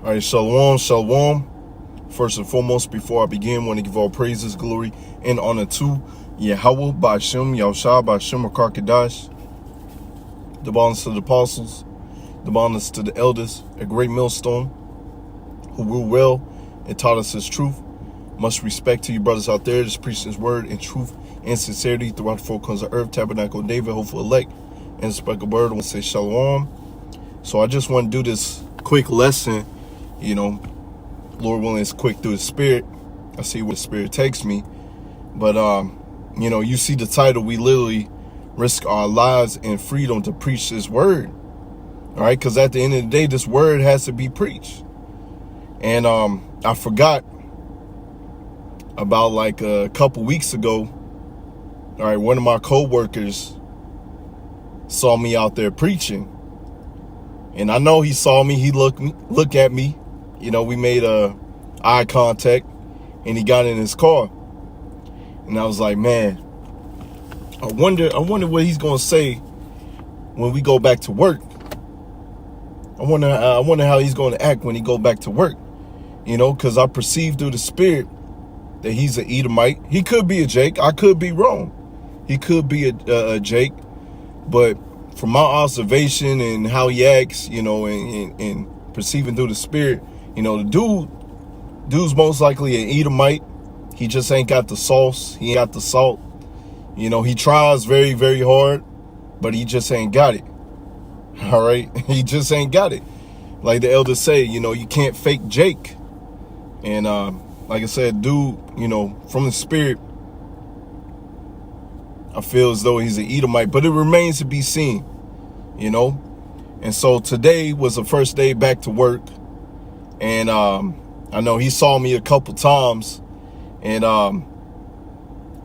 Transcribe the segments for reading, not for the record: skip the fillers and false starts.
All right, shalom, shalom. First and foremost, before I begin, I want to give all praises, glory, and honor to Yahweh, Ba'ashem, Yahushua, Ba'ashem, Akarkadash, the bonds to the apostles, the bonds to the elders, a great millstone, who rule well and taught us his truth. Much respect to you brothers out there, just preaching his word in truth and sincerity throughout the four corners of earth, tabernacle of David, hopeful elect, and speckled word. I want to say shalom. So I just want to do this quick lesson, Lord willing, it's quick through the spirit. I see where the spirit takes me. But, you see the title, we literally risk our lives and freedom to preach this word. All right, because at the end of the day, this word has to be preached. And I forgot about like a couple weeks ago, all right, one of my co-workers saw me out there preaching. And I know he saw me, he looked at me. We made eye contact, and he got in his car. And I was like, man, I wonder what he's gonna say when we go back to work. I wonder how he's gonna act when he go back to work. Because I perceive through the spirit that he's an Edomite. He could be a Jake. I could be wrong. He could be a Jake. But from my observation and how he acts, and perceiving through the spirit, the dude's most likely an Edomite. He just ain't got the sauce. He ain't got the salt. He tries very, very hard, but he just ain't got it. All right? He just ain't got it. Like the elders say, you can't fake Jake. And like I said, dude, from the spirit, I feel as though he's an Edomite, but it remains to be seen, And so today was the first day back to work. And I know he saw me a couple times. And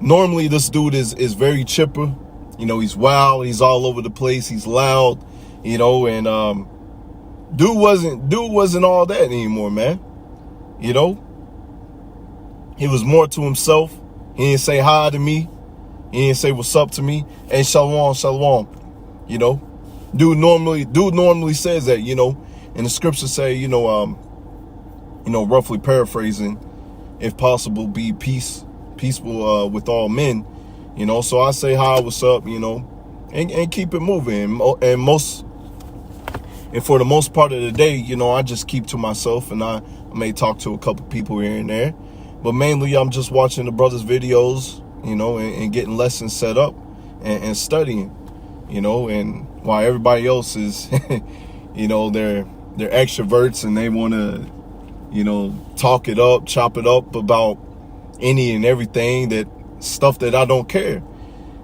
normally this dude is very chipper. He's wild. He's all over the place. He's loud, and dude wasn't all that anymore, man. He was more to himself. He didn't say hi to me. He didn't say what's up to me. Hey, shalom, shalom. Dude normally says that, and the scriptures say, roughly paraphrasing, if possible, be peaceful with all men. So I say hi, what's up, and keep it moving. And for the most part of the day, I just keep to myself, and I may talk to a couple people here and there. But mainly I'm just watching the brothers' videos, and getting lessons set up and studying, and while everybody else is, they're extroverts and they want to, talk it up, chop it up about any and everything, that stuff that I don't care.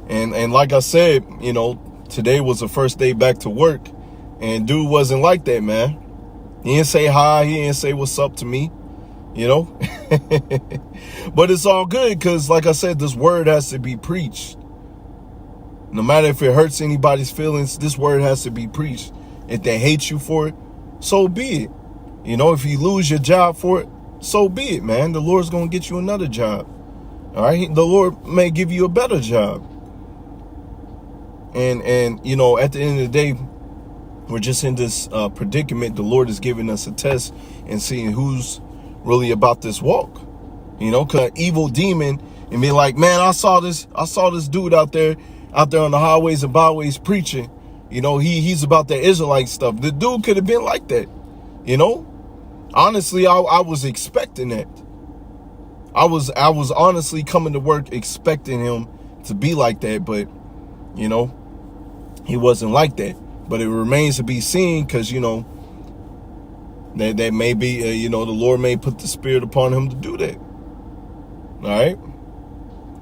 And like I said, today was the first day back to work, and dude wasn't like that, man. He didn't say hi. He didn't say what's up to me, But it's all good because, like I said, this word has to be preached. No matter if it hurts anybody's feelings, this word has to be preached. If they hate you for it, so be it. If you lose your job for it, so be it, man. The Lord's going to get you another job. All right? The Lord may give you a better job. And at the end of the day, we're just in this predicament. The Lord is giving us a test and seeing who's really about this walk. Cause evil demon and be like, man, I saw this dude out there on the highways and byways preaching. He's about that Israelite stuff. The dude could have been like that. Honestly, I was expecting that. I was honestly coming to work expecting him to be like that, but he wasn't like that. But it remains to be seen, because that may be the Lord may put the spirit upon him to do that. All right.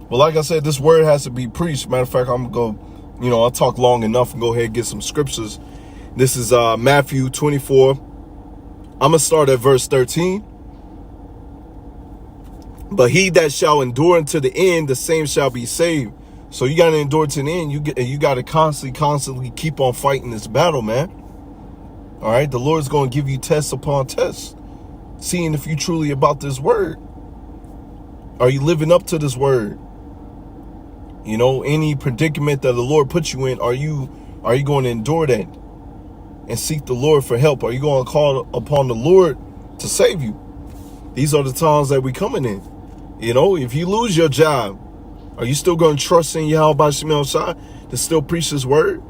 Well, like I said, this word has to be preached. Matter of fact, I'm gonna go, I'll talk long enough and go ahead and get some scriptures. This is Matthew 24. I'm gonna start at verse 13. But he that shall endure unto the end, the same shall be saved. So you gotta endure to the end. You gotta constantly keep on fighting this battle, man. All right, the Lord's gonna give you test upon test, seeing if you truly about this word. Are you living up to this word? Any predicament that the Lord puts you in, are you going to endure that and seek the Lord for help? Are you going to call upon the Lord to save you. These are the times that we coming in. You know, if you lose your job, are you still going to trust in Yahweh Simeon to still preach his word?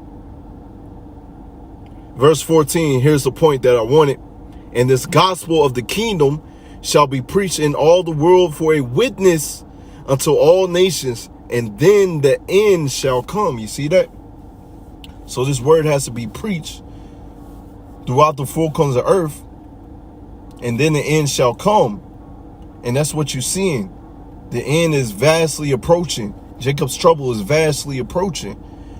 Verse 14, here's the point that I wanted. And this gospel of the kingdom shall be preached in all the world for a witness unto all nations, and then the end shall come. You see that? So this word has to be preached throughout the four corners of earth, and then the end shall come. And that's what you're seeing. The end is vastly approaching. Jacob's trouble is vastly approaching.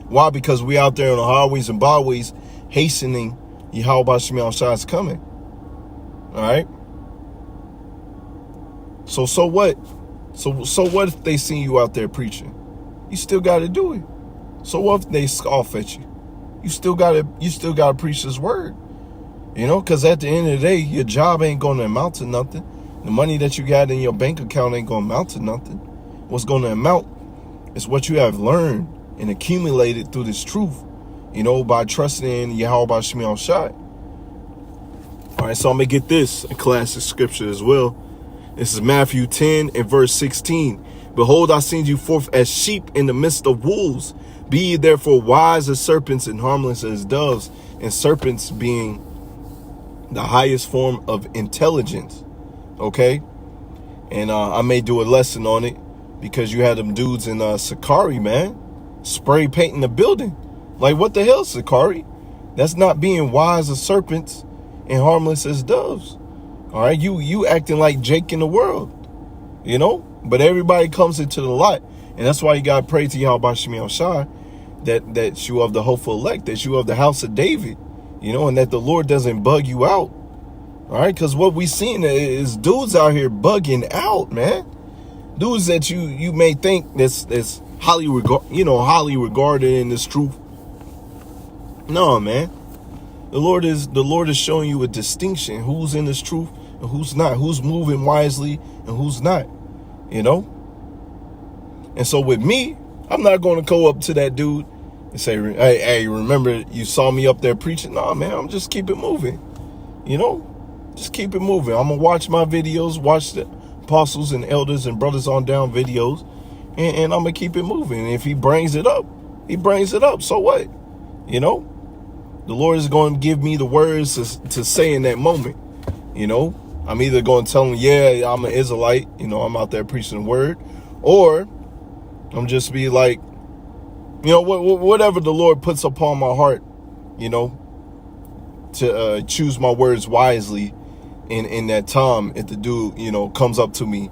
Why? Because we out there on the highways and byways hastening Yahweh Simeon Shai's coming. All right. So what? So what if they see you out there preaching? You still got to do it. So what if they scoff at you? You still got to preach this word. You know, because at the end of the day, your job ain't going to amount to nothing. The money that you got in your bank account ain't going to amount to nothing. What's going to amount is what you have learned and accumulated through this truth, you know, by trusting in Yahweh Simeon Shai. All right, so I'm going to get this, a classic scripture as well. This is Matthew 10 and verse 16. Behold, I send you forth as sheep in the midst of wolves. Be ye therefore wise as serpents and harmless as doves. And serpents being the highest form of intelligence. Okay? And I may do a lesson on it because you had them dudes in Sakari, man, spray painting the building. Like, what the hell, Sakari? That's not being wise as serpents and harmless as doves. All right, you acting like Jake in the world, you know? But everybody comes into the light. And that's why you got to pray to Yahweh Simeon Shai that you of the hopeful elect, that you of the house of David, you know, and that the Lord doesn't bug you out. All right, because what we seeing is dudes out here bugging out, man. Dudes that you may think that's highly regarded in this truth. No, man. The Lord is showing you a distinction. Who's in this truth and who's not. Who's moving wisely and who's not. You know? And so with me, I'm not going to go up to that dude and say, hey, remember you saw me up there preaching? Nah, man, I'm just keep it moving. You know? Just keep it moving. I'm going to watch my videos, watch the apostles and elders and brothers on down videos, and I'm going to keep it moving. And if he brings it up, he brings it up. So what? You know? The Lord is going to give me the words to say in that moment. You know? I'm either going to tell him, yeah, I'm an Israelite. You know, I'm out there preaching the word. Or I'm just be like, you know, whatever the Lord puts upon my heart, you know, to choose my words wisely in that time if the dude, you know, comes up to me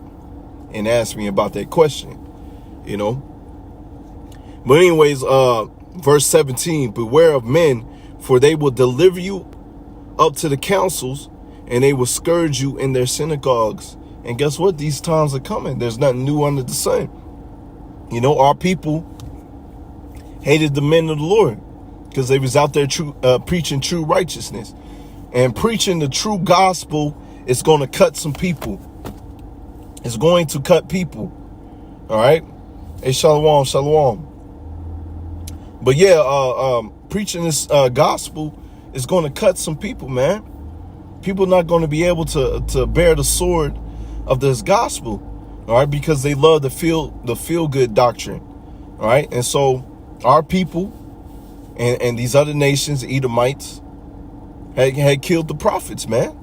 and asks me about that question, you know. But anyways, verse 17, beware of men, for they will deliver you up to the councils, and they will scourge you in their synagogues. And guess what? These times are coming. There's nothing new under the sun. You know, our people hated the men of the Lord because they was out there preaching true righteousness. And preaching the true gospel is going to cut some people. It's going to cut people. All right? Hey, shalom, shalom. But yeah, preaching this gospel is going to cut some people, man. People not going to be able to bear the sword of this gospel, all right, because they love the feel good doctrine, all right. And so our people and these other nations, the Edomites, had killed the prophets, man.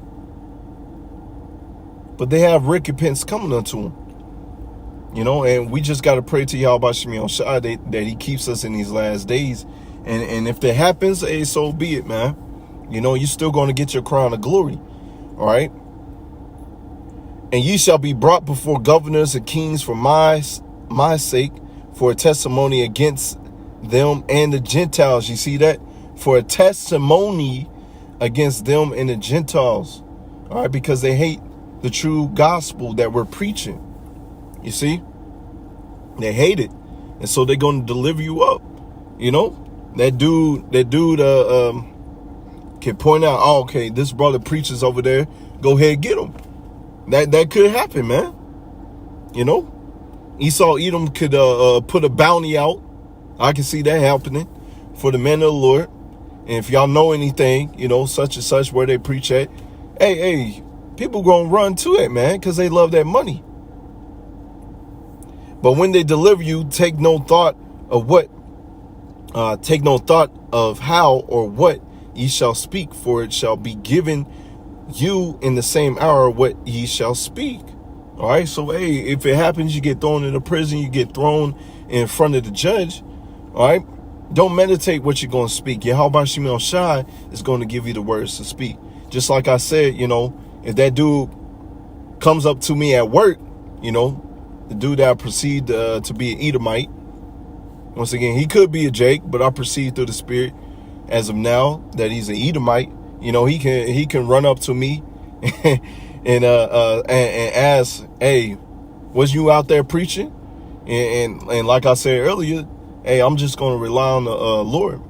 But they have recompense coming unto them, you know. And we just got to pray to Yahweh Simeon Shai that he keeps us in these last days. And if that happens, hey, so be it, man. You know, you're still going to get your crown of glory. All right. And ye shall be brought before governors and kings for my sake, for a testimony against them and the Gentiles. You see that? For a testimony against them and the Gentiles. All right. Because they hate the true gospel that we're preaching. You see? They hate it. And so they're going to deliver you up. You know? That dude can point out, oh, okay, this brother preaches over there. Go ahead, get him. That could happen, man. You know, Esau, Edom could put a bounty out. I can see that happening for the men of the Lord. And if y'all know anything, you know, such and such where they preach at, hey, people gonna run to it, man, because they love that money. But when they deliver you, take no thought of how or what ye shall speak, for it shall be given you in the same hour what ye shall speak. All right, so hey, if it happens, you get thrown into prison, you get thrown in front of the judge. All right, don't meditate what you're going to speak. Yahweh Simeon Shai is going to give you the words to speak. Just like I said, you know, if that dude comes up to me at work, you know, the dude that I perceived to be an Edomite, once again, he could be a Jake, but I perceive through the spirit as of now that he's an Edomite. You know, he can run up to me and ask, hey, was you out there preaching? And like I said earlier, hey, I'm just going to rely on the Lord.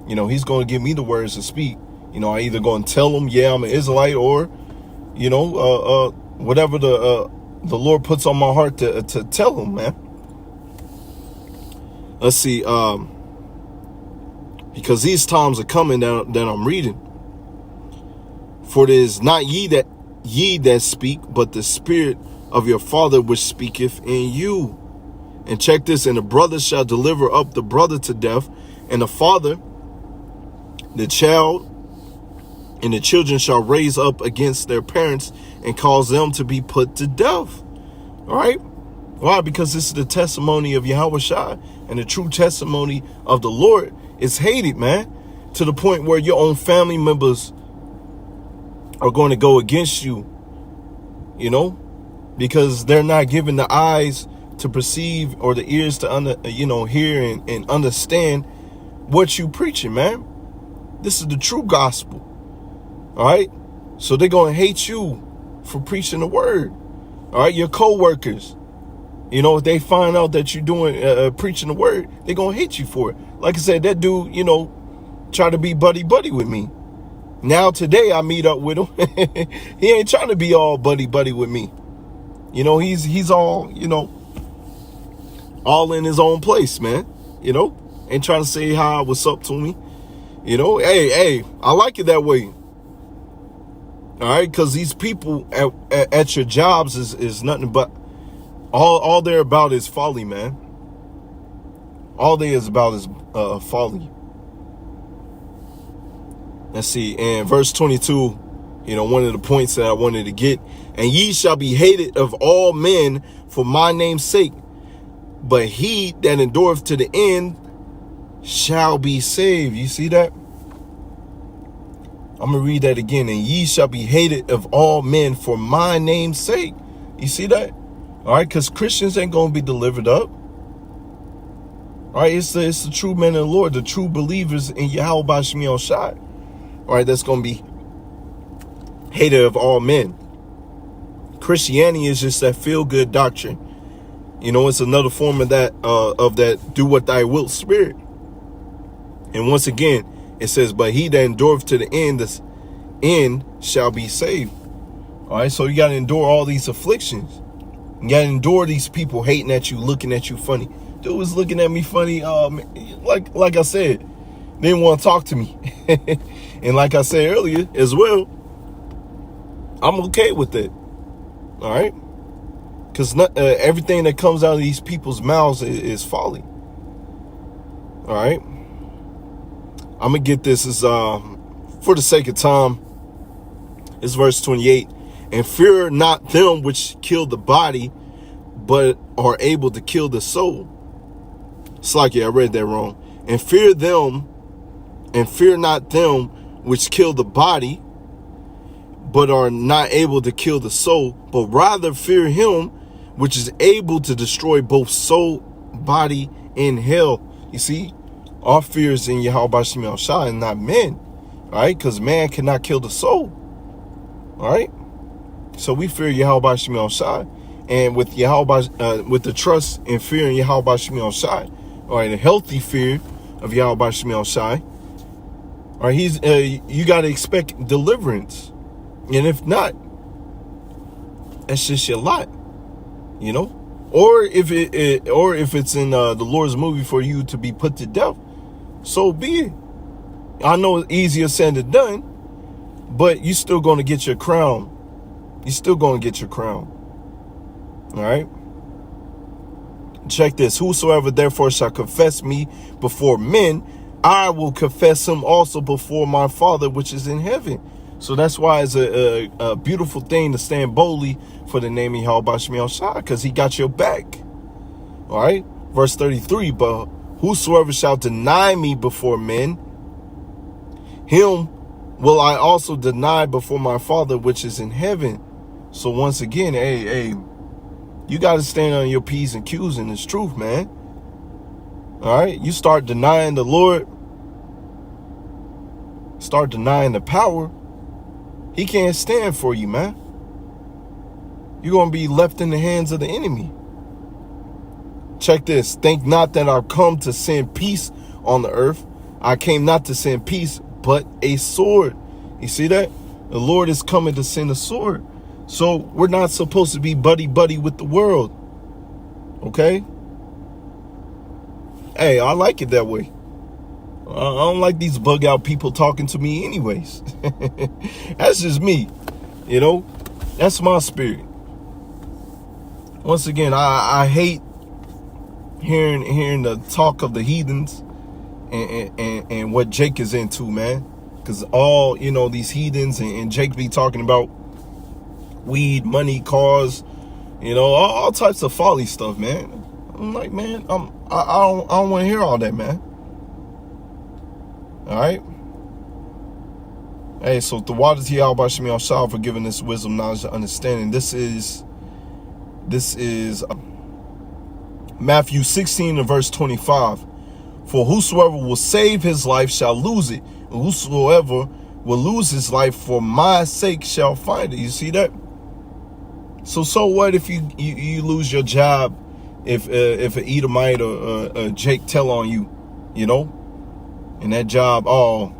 You know, he's going to give me the words to speak. You know, I either going to tell him, yeah, I'm an Israelite, or, you know, whatever the Lord puts on my heart to tell him, man. Let's see, because these times are coming that I'm reading. For it is not ye that speak, but the Spirit of your Father which speaketh in you. And check this, and the brother shall deliver up the brother to death, and the father the child, and the children shall raise up against their parents and cause them to be put to death. All right? Why? Because this is the testimony of Yahweh Shai, and the true testimony of the Lord is hated, man, to the point where your own family members are going to go against you, you know, because they're not given the eyes to perceive or the ears to hear and understand what you preaching, man. This is the true gospel. All right, so they're going to hate you for preaching the word. All right, your co-workers, you know, if they find out that you're doing preaching the word, they're going to hate you for it. Like I said, that dude, you know, try to be buddy with me. Now today I meet up with him. He ain't trying to be all buddy with me. You know, he's all, you know, all in his own place, man. You know, ain't trying to say hi, what's up to me. You know, hey, I like it that way. All right, because these people at your jobs is nothing but all they're about is folly, man. All they is about is folly. Let's see, in verse 22, you know, one of the points that I wanted to get, and ye shall be hated of all men for my name's sake, but he that endureth to the end shall be saved. You see that? I'm going to read that again. And ye shall be hated of all men for my name's sake. You see that? All right, because Christians ain't going to be delivered up. All right, it's the true men of the Lord, the true believers in Yahweh Simeon Shai. All right, that's going to be hated of all men. Christianity is just that feel-good doctrine. You know, it's another form of that do what thy wilt spirit. And once again, it says, but he that endureth to the end, this end shall be saved. All right, so you got to endure all these afflictions. You got to endure these people hating at you, looking at you funny. Dude was looking at me funny. Like I said, they didn't want to talk to me. And like I said earlier as well, I'm okay with it. All right, because everything that comes out of these people's mouths is folly. All right. I'm going to get this as, for the sake of time, it's verse 28. And fear not them which kill the body, but are able to kill the soul. It's like, yeah, I read that wrong. And fear not them which kill the body, but are not able to kill the soul, but rather fear him which is able to destroy both soul, body, and hell. You see? Our fear is in Yahweh Simeon Shai and not men. All right? Because man cannot kill the soul. All right? So we fear Yahweh Simeon Shai. And with with the trust and fear in Yahweh Simeon Shai, all right, a healthy fear of Yahweh Simeon Shai, all right, you got to expect deliverance. And if not, that's just your lot. You know? Or if it's in the Lord's movie for you to be put to death, so be it. I know it's easier said than done, but you're still going to get your crown. You're still going to get your crown. All right. Check this. Whosoever therefore shall confess me before men, I will confess him also before my Father which is in heaven. So that's why it's a beautiful thing to stand boldly for the name of YASHAMIAHLA, because he got your back. All right. Verse 33, but whosoever shall deny me before men, him will I also deny before my Father which is in heaven. So once again, hey, you got to stand on your P's and Q's in this truth, man. All right. You start denying the Lord, start denying the power, he can't stand for you, man. You're going to be left in the hands of the enemy. Check this. Think not that I've come to send peace on the earth. I came not to send peace, but a sword. You see that? The Lord is coming to send a sword. So we're not supposed to be buddy-buddy with the world. Okay? Hey, I like it that way. I don't like these bug-out people talking to me anyways. That's just me. You know? That's my spirit. Once again, I hate hearing the talk of the heathens and what Jake is into, man. Because all, you know, these heathens and Jake be talking about weed, money, cars, you know, all types of folly stuff, man. I'm like, man, I don't want to hear all that, man. All right. Hey, so the waters here out by YASHAMIAHLA for giving this wisdom, knowledge, and understanding. This is Matthew 16 and verse 25. For whosoever will save his life shall lose it, and whosoever will lose his life for my sake shall find it. You see that? So what if you lose your job, if an Edomite or Jake tell on you, you know, and that job, oh,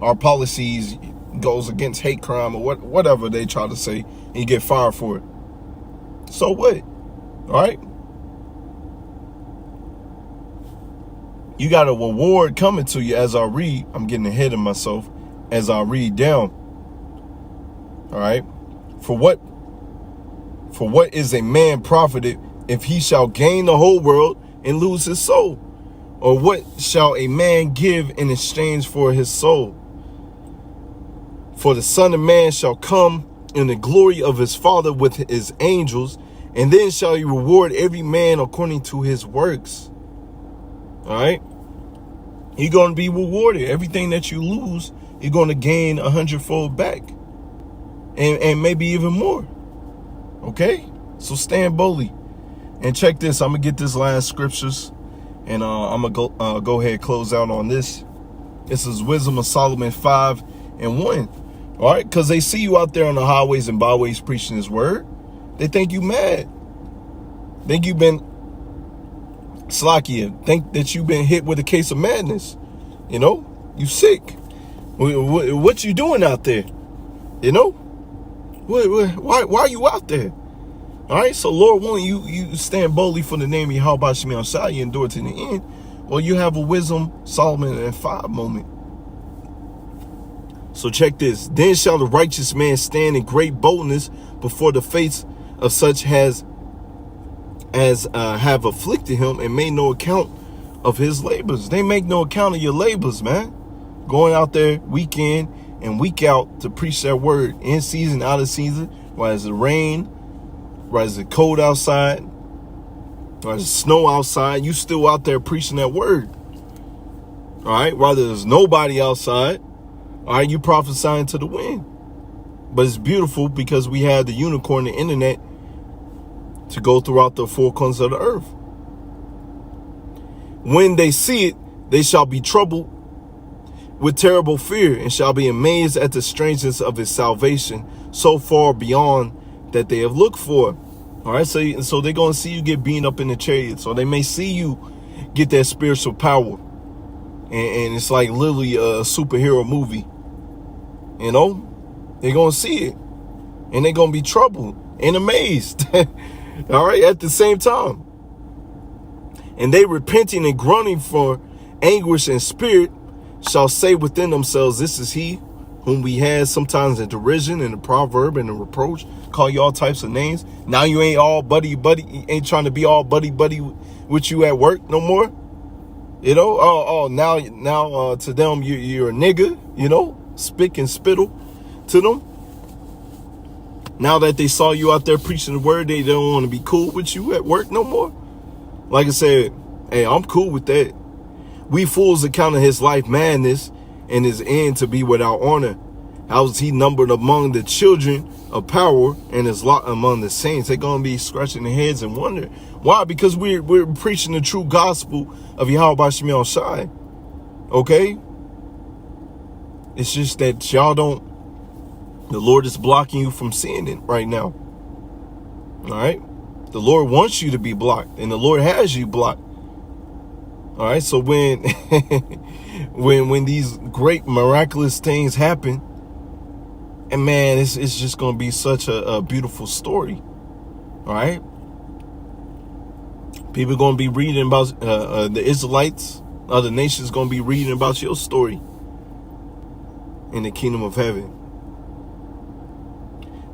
our policies goes against hate crime or whatever they try to say, and you get fired for it. So what? All right. You got a reward coming to you as I read. I'm getting ahead of myself as I read down. All right. For what is a man profited if he shall gain the whole world and lose his soul? Or what shall a man give in exchange for his soul? For the Son of Man shall come in the glory of his Father with his angels, and then shall he reward every man according to his works. All right. You're going to be rewarded. Everything that you lose, you're going to gain 100-fold back. And maybe even more. Okay. So stand boldly. And check this. I'm going to get this last scriptures. And I'm going to go ahead and close out on this. This is Wisdom of Solomon 5 and 1. All right. Because they see you out there on the highways and byways preaching his word. They think you mad. Think you've been Slakia, think that you've been hit with a case of madness. You know, you sick. What you doing out there? You know, why are you out there? All right, so Lord willing, you stand boldly for the name of YASHAMIAHLA, you endure to the end. Well, you have a Wisdom Solomon and 5 moment. So check this. Then shall the righteous man stand in great boldness before the face of such as have afflicted him and made no account of his labors. They make no account of your labors, man. Going out there week in and week out to preach that word, in season, out of season, whether it's the rain, whether it's the cold outside, whether it's snow outside, you still out there preaching that word. All right, whether there's nobody outside, all right, you prophesying to the wind. But it's beautiful because we have the unicorn, the internet, to go throughout the four corners of the earth. When they see it, they shall be troubled with terrible fear and shall be amazed at the strangeness of his salvation, so far beyond that they have looked for. All right, so they're going to see you get beaten up in the chariots, or they may see you get that spiritual power. And it's like literally a superhero movie. You know, they're going to see it and they're going to be troubled and amazed. All right, at the same time. And they repenting and groaning for anguish and spirit shall say within themselves, this is he whom we had sometimes in derision and a proverb and a reproach, call you all types of names. Now you ain't all buddy, ain't trying to be all buddy with you at work no more. You know, now to them, you're a nigga, you know, spick and spittle to them. Now that they saw you out there preaching the word, they don't want to be cool with you at work no more. Like I said, hey, I'm cool with that. We fools accounted his life madness and his end to be without honor. How was he numbered among the children of power and his lot among the saints? They're going to be scratching their heads and wonder. Why? Because we're preaching the true gospel of Yahweh Shemiel Shai. Okay? It's just that y'all don't, the Lord is blocking you from seeing it right now. All right? The Lord wants you to be blocked, and the Lord has you blocked. All right? So when when these great miraculous things happen, and man, it's just going to be such a beautiful story. All right? People are going to be reading about the Israelites. Other nations going to be reading about your story in the kingdom of heaven.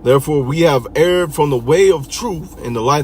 Therefore, we have erred from the way of truth in the light